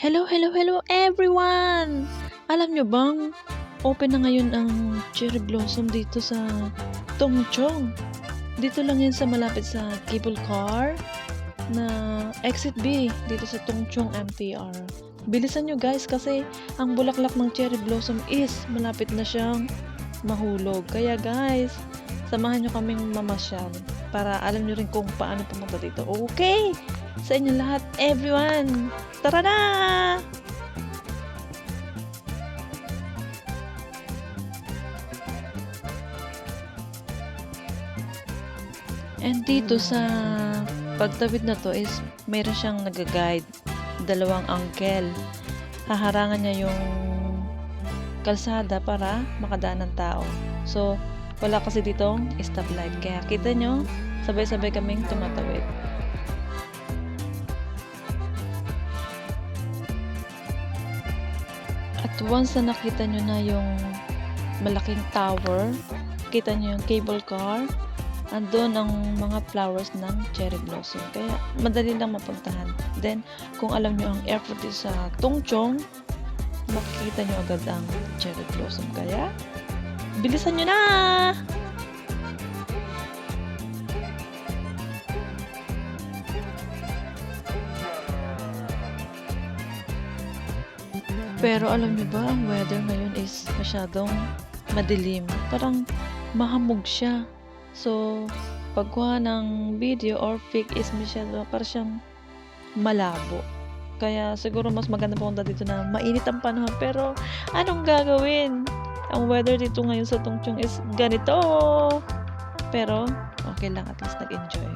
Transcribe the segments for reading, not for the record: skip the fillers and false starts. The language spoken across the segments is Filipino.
Hello everyone! Alam nyo bang open na ngayon ang cherry blossom dito sa Tongchong? Dito lang yan sa malapit sa cable car na exit B dito sa Tongchong MTR. Bilisan nyo guys kasi ang bulaklak ng cherry blossom is malapit na siyang mahulog. Kaya guys, samahan nyo kaming mamasyal para alam nyo rin kung paano pumunta dito. Okay! Sa inyo lahat, everyone! Tara na! And dito sa pagtawid na to is mayroon siyang nag-guide. Dalawang uncle. Haharangan niya yung kalsada para makadaan ng tao. So, wala kasi ditong stoplight. Kaya kita nyo, sabay-sabay kaming tumatawid. At once na nakita nyo na yung malaking tower, kita nyo yung cable car, andun ang mga flowers ng cherry blossom. Kaya madali lang mapuntahan. Then, kung alam nyo ang airport sa Tongchong, makikita nyo agad ang cherry blossom. Kaya, bilisan nyo na! Pero alam niyo ba, ang weather ngayon is masyadong madilim. Parang mahamog siya. So, pagkuha ng video or pic is masyado, parang siyang malabo. Kaya siguro mas maganda pumunta dito na mainit ang panahon. Pero anong gagawin? Ang weather dito ngayon sa Tongchong is ganito. Pero okay lang, at least nag-enjoy.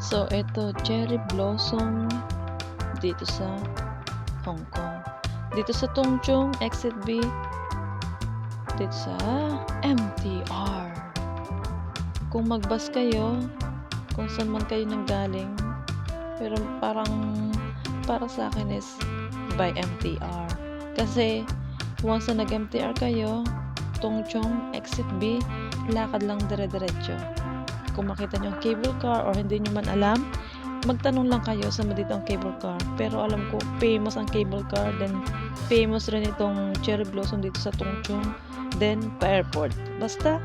So, ito, cherry blossom dito sa Hong Kong. Dito sa Tongchong, exit B. Dito sa MTR. Kung mag-bus kayo, kung saan man kayo nanggaling, pero parang para sa akin is by MTR. Kasi, once na nag-MTR kayo, Tongchong, exit B, lakad lang dire-diretso. Kung makita nyo ang cable car or hindi nyo man alam, magtanong lang kayo sa dito ang cable car. Pero alam ko, famous ang cable car. Then, famous rin itong cherry blossom dito sa Tongchong. Then, pa-airport. Basta,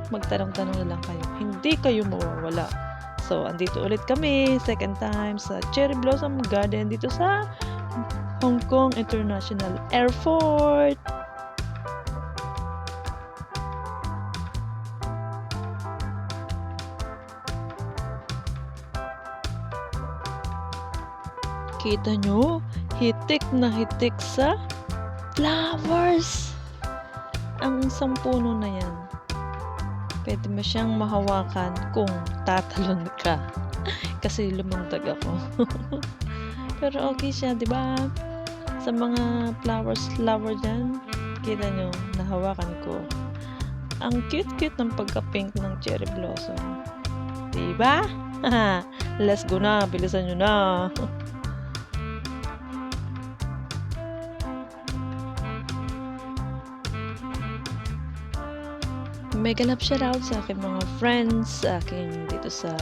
magtanong-tanong na lang kayo. Hindi kayo mawawala. So, andito ulit kami, second time, sa Cherry Blossom Garden dito sa Hong Kong International Airport. Kita nyo, hitik na hitik sa flowers. Ang isang puno na yan, pwede mo siyang mahawakan kung tatalon ka. Kasi lumundag ako. Pero okay siya, di ba? Sa mga flower dyan, kita nyo, nahawakan ko. Ang cute-cute ng pagka-pink ng cherry blossom. Di ba? Let's go na, bilisan nyo na. Mega love shoutout sa aking mga friends, sa akin dito sa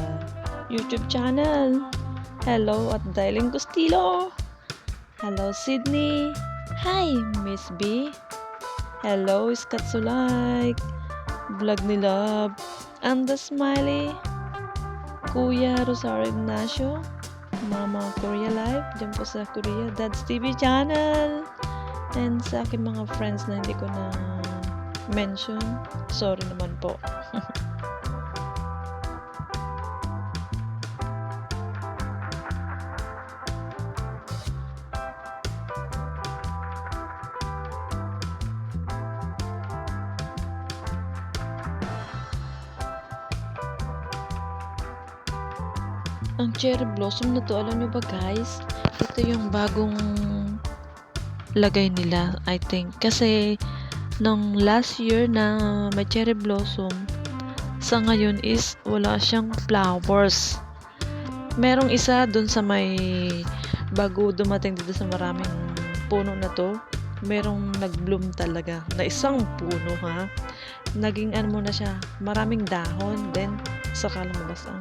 YouTube channel. Hello at Dailing Gustilo. Hello Sydney. Hi Miss B. Hello Skatsulike. Vlog ni Love. And the Smiley. Kuya Rosario Ignacio. Mama Korea Live. Diyan po sa Korea. Dad's TV channel. And sa aking mga friends na hindi ko na mention. Sorry naman po. Ang cherry blossom na to, alam nyo ba guys? Ito yung bagong lagay nila, I think. Kasi nung last year na may cherry blossom, sa ngayon is wala siyang flowers. Merong isa dun sa may bago dumating dito sa maraming puno na to, merong nag-bloom talaga na isang puno ha. naging ano muna siya, maraming dahon, then saka lumabas ang